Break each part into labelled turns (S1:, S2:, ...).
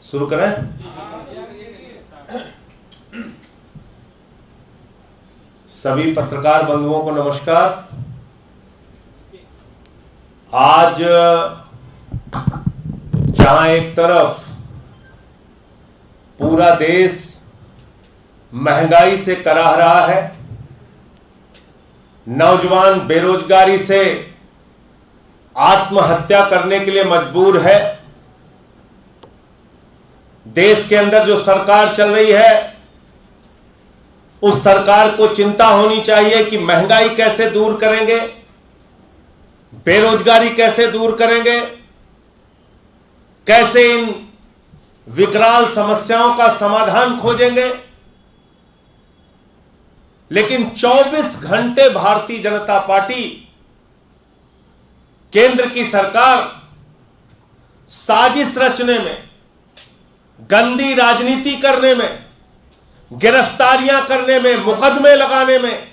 S1: शुरू करें। सभी पत्रकार बंधुओं को नमस्कार। आज जहां एक तरफ पूरा देश महंगाई से कराह रहा है, नौजवान बेरोजगारी से आत्महत्या करने के लिए मजबूर है, देश के अंदर जो सरकार चल रही है उस सरकार को चिंता होनी चाहिए कि महंगाई कैसे दूर करेंगे, बेरोजगारी कैसे दूर करेंगे, कैसे इन विकराल समस्याओं का समाधान खोजेंगे। लेकिन 24 घंटे भारतीय जनता पार्टी, केंद्र की सरकार साजिश रचने में, गंदी राजनीति करने में, गिरफ्तारियां करने में, मुकदमे लगाने में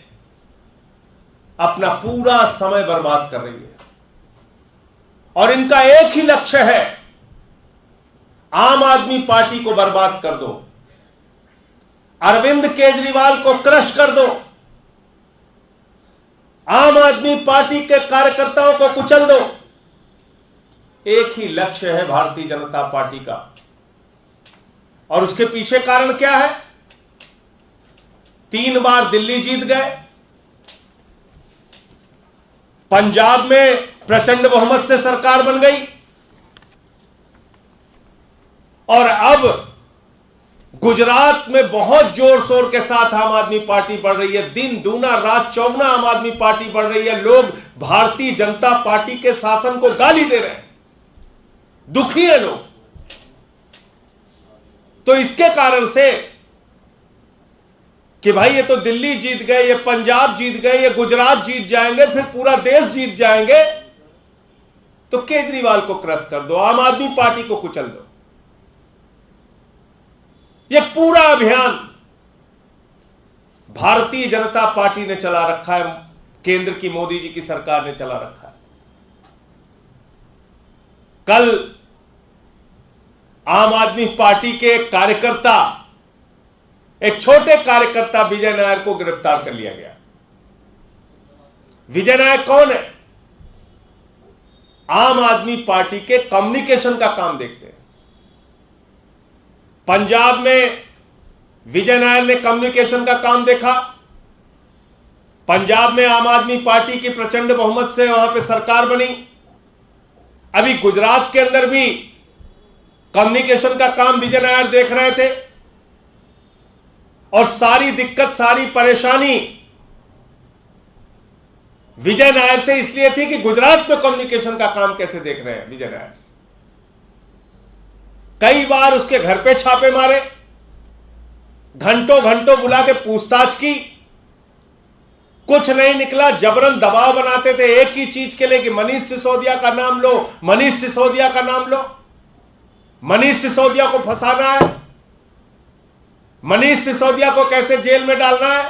S1: अपना पूरा समय बर्बाद कर रही है। और इनका एक ही लक्ष्य है, आम आदमी पार्टी को बर्बाद कर दो, अरविंद केजरीवाल को क्रश कर दो, आम आदमी पार्टी के कार्यकर्ताओं को कुचल दो। एक ही लक्ष्य है भारतीय जनता पार्टी का। और उसके पीछे कारण क्या है? 3 बार दिल्ली जीत गए, पंजाब में प्रचंड बहुमत से सरकार बन गई, और अब गुजरात में बहुत जोर शोर के साथ आम आदमी पार्टी बढ़ रही है। दिन दूना रात चौगुना आम आदमी पार्टी बढ़ रही है। लोग भारतीय जनता पार्टी के शासन को गाली दे रहे हैं, दुखी है लोग। तो इसके कारण से कि भाई ये तो दिल्ली जीत गए, ये पंजाब जीत गए, ये गुजरात जीत जाएंगे, फिर पूरा देश जीत जाएंगे, तो केजरीवाल को क्रश कर दो, आम आदमी पार्टी को कुचल दो। ये पूरा अभियान भारतीय जनता पार्टी ने चला रखा है, केंद्र की मोदी जी की सरकार ने चला रखा है। कल आम आदमी पार्टी के एक कार्यकर्ता, एक छोटे कार्यकर्ता विजय नायर को गिरफ्तार कर लिया गया। विजय नायर कौन है? आम आदमी पार्टी के कम्युनिकेशन का काम देखते हैं। पंजाब में विजय नायर ने कम्युनिकेशन का काम देखा। पंजाब में आम आदमी पार्टी की प्रचंड बहुमत से वहां पे सरकार बनी। अभी गुजरात के अंदर भी कम्युनिकेशन का काम विजय नायर देख रहे थे, और सारी दिक्कत, सारी परेशानी विजय नायर से इसलिए थी कि गुजरात में कम्युनिकेशन का काम कैसे देख रहे हैं विजय नायर। कई बार उसके घर पे छापे मारे, घंटों घंटों बुला के पूछताछ की, कुछ नहीं निकला। जबरन दबाव बनाते थे एक ही चीज के लिए कि मनीष सिसोदिया का नाम लो, मनीष सिसोदिया का नाम लो, मनीष सिसोदिया को फंसाना है, मनीष सिसोदिया को कैसे जेल में डालना है।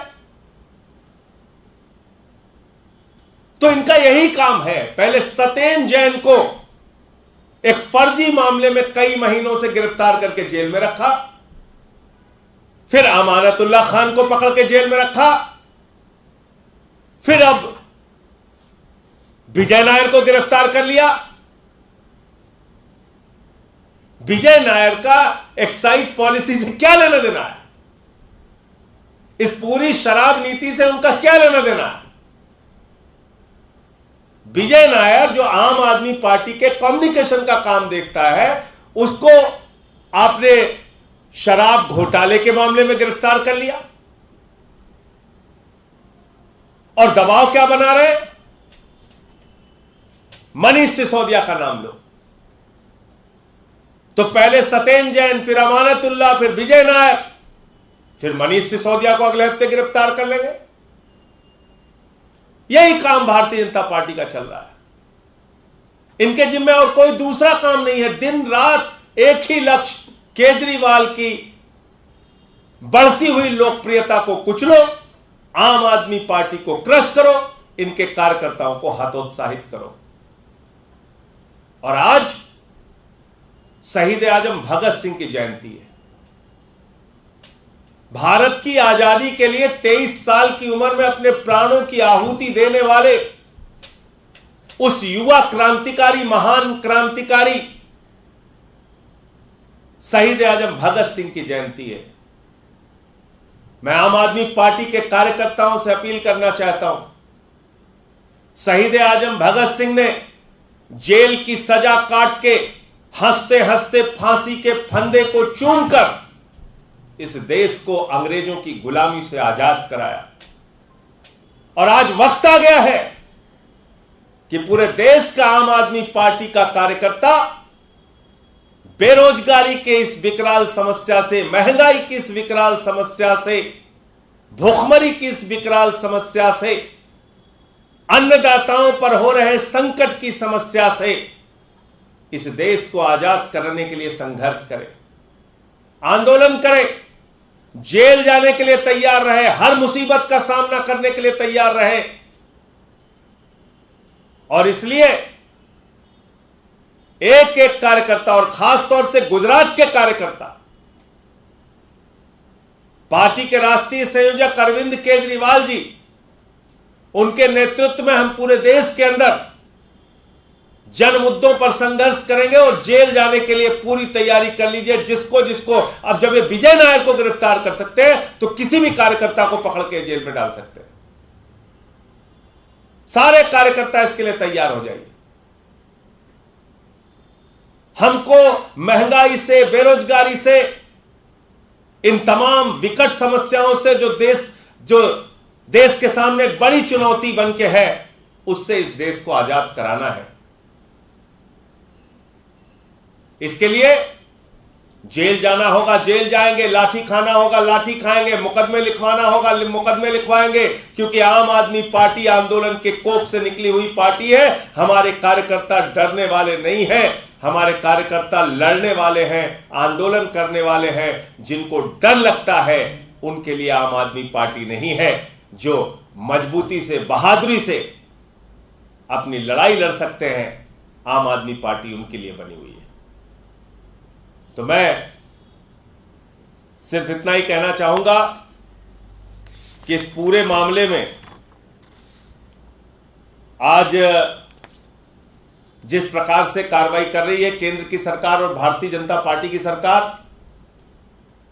S1: तो इनका यही काम है। पहले सत्येंद्र जैन को एक फर्जी मामले में कई महीनों से गिरफ्तार करके जेल में रखा, फिर अमानतुल्लाह खान को पकड़ के जेल में रखा, फिर अब विजय नायर को गिरफ्तार कर लिया। विजय नायर का एक्साइज पॉलिसी से क्या लेना देना है? इस पूरी शराब नीति से उनका क्या लेना देना है? विजय नायर जो आम आदमी पार्टी के कम्युनिकेशन का काम देखता है, उसको आपने शराब घोटाले के मामले में गिरफ्तार कर लिया, और दबाव क्या बना रहे? मनीष सिसोदिया का नाम लो। तो पहले सत्येंद्र जैन, फिर अमानतुल्लाह, फिर विजय नायर, फिर मनीष सिसोदिया को अगले हफ्ते गिरफ्तार कर लेंगे। यही काम भारतीय जनता पार्टी का चल रहा है। इनके जिम्मे और कोई दूसरा काम नहीं है। दिन रात एक ही लक्ष्य, केजरीवाल की बढ़ती हुई लोकप्रियता को कुचलो, आम आदमी पार्टी को क्रश करो, इनके कार्यकर्ताओं को हतोत्साहित करो। और आज शहीद आजम भगत सिंह की जयंती है। भारत की आजादी के लिए 23 साल की उम्र में अपने प्राणों की आहुति देने वाले उस युवा क्रांतिकारी, महान क्रांतिकारी शहीद आजम भगत सिंह की जयंती है। मैं आम आदमी पार्टी के कार्यकर्ताओं से अपील करना चाहता हूं, शहीद आजम भगत सिंह ने जेल की सजा काट के हंसते हंसते फांसी के फंदे को चूमकर इस देश को अंग्रेजों की गुलामी से आजाद कराया। और आज वक्त आ गया है कि पूरे देश का आम आदमी पार्टी का कार्यकर्ता बेरोजगारी के इस विकराल समस्या से, महंगाई की इस विकराल समस्या से, भूखमरी की इस विकराल समस्या से, अन्नदाताओं पर हो रहे संकट की समस्या से इस देश को आजाद करने के लिए संघर्ष करे, आंदोलन करे, जेल जाने के लिए तैयार रहे, हर मुसीबत का सामना करने के लिए तैयार रहे। और इसलिए एक एक कार्यकर्ता और खास तौर से गुजरात के कार्यकर्ता, पार्टी के राष्ट्रीय संयोजक अरविंद केजरीवाल जी, उनके नेतृत्व में हम पूरे देश के अंदर जन मुद्दों पर संघर्ष करेंगे और जेल जाने के लिए पूरी तैयारी कर लीजिए। जिसको जिसको अब जब ये विजय नायर को गिरफ्तार कर सकते हैं तो किसी भी कार्यकर्ता को पकड़ के जेल में डाल सकते हैं। सारे कार्यकर्ता इसके लिए तैयार हो जाइए। हमको महंगाई से, बेरोजगारी से, इन तमाम विकट समस्याओं से जो देश के सामने एक बड़ी चुनौती बन के है, उससे इस देश को आजाद कराना है। इसके लिए जेल जाना होगा, जेल जाएंगे, लाठी खाना होगा, लाठी खाएंगे, मुकदमे लिखवाना होगा, मुकदमे लिखवाएंगे, क्योंकि आम आदमी पार्टी आंदोलन के कोख से निकली हुई पार्टी है। हमारे कार्यकर्ता डरने वाले नहीं हैं, हमारे कार्यकर्ता लड़ने वाले हैं, आंदोलन करने वाले हैं। जिनको डर लगता है उनके लिए आम आदमी पार्टी नहीं है। जो मजबूती से, बहादुरी से अपनी लड़ाई लड़ सकते हैं, आम आदमी पार्टी उनके लिए बनी हुई है। तो मैं सिर्फ इतना ही कहना चाहूंगा कि इस पूरे मामले में आज जिस प्रकार से कार्रवाई कर रही है केंद्र की सरकार और भारतीय जनता पार्टी की सरकार,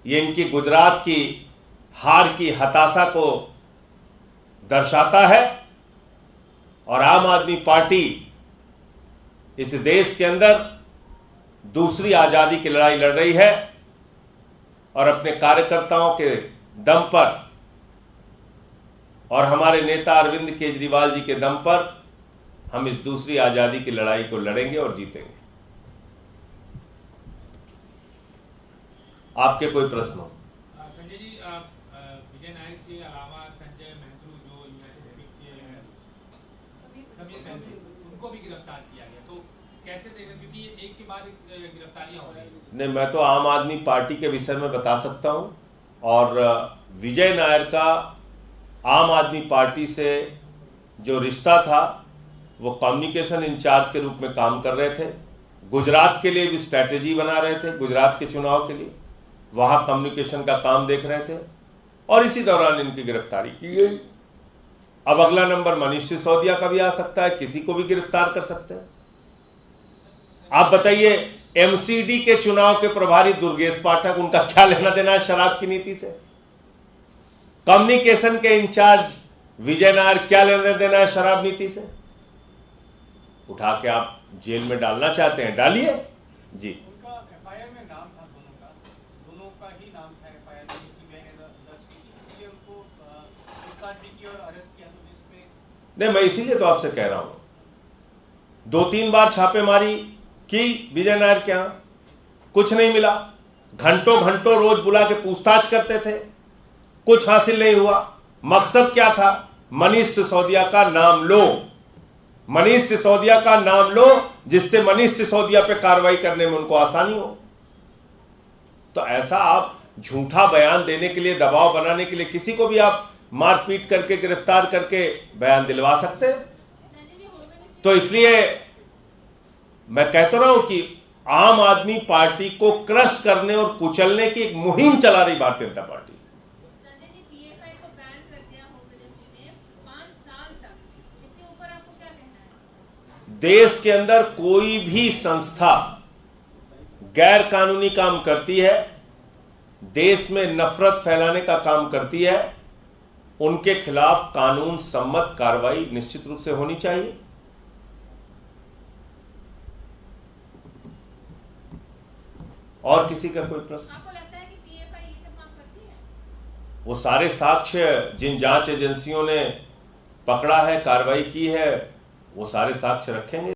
S1: ये इनकी गुजरात की हार की हताशा को दर्शाता है। और आम आदमी पार्टी इस देश के अंदर दूसरी आजादी की लड़ाई लड़ रही है और अपने कार्यकर्ताओं के दम पर और हमारे नेता अरविंद केजरीवाल जी के दम पर हम इस दूसरी आजादी की लड़ाई को लड़ेंगे और जीतेंगे। आपके कोई प्रश्न हो?
S2: संजय जी, विजय नायर के अलावा संजय महतो जो उनको भी गिरफ्तार किया गया, तो कैसे देखें, क्योंकि ये एक के बाद एक गिरफ्तारियां हो रही हैं?
S1: नहीं, मैं तो आम आदमी पार्टी के विषय में बता सकता हूं। और विजय नायर का आम आदमी पार्टी से जो रिश्ता था वो कम्युनिकेशन इंचार्ज के रूप में काम कर रहे थे। गुजरात के लिए भी स्ट्रैटेजी बना रहे थे, गुजरात के चुनाव के लिए वहां कम्युनिकेशन का काम देख रहे थे और इसी दौरान इनकी गिरफ्तारी की गई। अब अगला नंबर मनीष सिसोदिया का भी आ सकता है, किसी को भी गिरफ्तार कर सकते हैं। आप बताइए, एमसीडी के चुनाव के प्रभारी दुर्गेश पाठक, उनका क्या लेना देना है शराब की नीति से? कम्युनिकेशन के इंचार्ज विजय नायर, क्या लेना देना है शराब नीति से? उठा के आप जेल में डालना चाहते हैं, डालिए जी।
S3: उनका एफआईआर में नाम था, दोनों का ही नाम था एफआईआर में, सीबीआई ने दर्ज की, इसलिए उनको पूछताछ भी की और अरेस्ट किया। तो इसमें
S1: नहीं, मैं इसीलिए तो आपसे कह रहा हूं, 2-3 बार छापेमारी की विजय नायर के यहां, कुछ नहीं मिला। घंटों घंटों रोज बुला के पूछताछ करते थे, कुछ हासिल नहीं हुआ। मकसद क्या था? मनीष सिसोदिया का नाम लो, मनीष सिसोदिया का नाम लो, जिससे मनीष सिसोदिया पे कार्रवाई करने में उनको आसानी हो। तो ऐसा आप झूठा बयान देने के लिए, दबाव बनाने के लिए किसी को भी आप मारपीट करके, गिरफ्तार करके बयान दिलवा सकते हैं। तो इसलिए मैं कहता रहा हूं कि आम आदमी पार्टी को क्रश करने और कुचलने की एक मुहिम चला रही भारतीय जनता पार्टी।
S4: संजय जी, पीएफआई को बैन कर दिया होम मिनिस्ट्री ने 5 साल तक, इसके ऊपर आपको क्या कहना है?
S1: देश के अंदर कोई भी संस्था गैर कानूनी काम करती है, देश में नफरत फैलाने का काम करती है, उनके खिलाफ कानून सम्मत कार्रवाई निश्चित रूप से होनी चाहिए। और किसी का कोई प्रश्न?
S4: आपको लगता है कि पीएफआई ये सब काम करती है?
S1: वो सारे साक्ष्य जिन जांच एजेंसियों ने पकड़ा है, कार्रवाई की है, वो सारे साक्ष्य रखेंगे।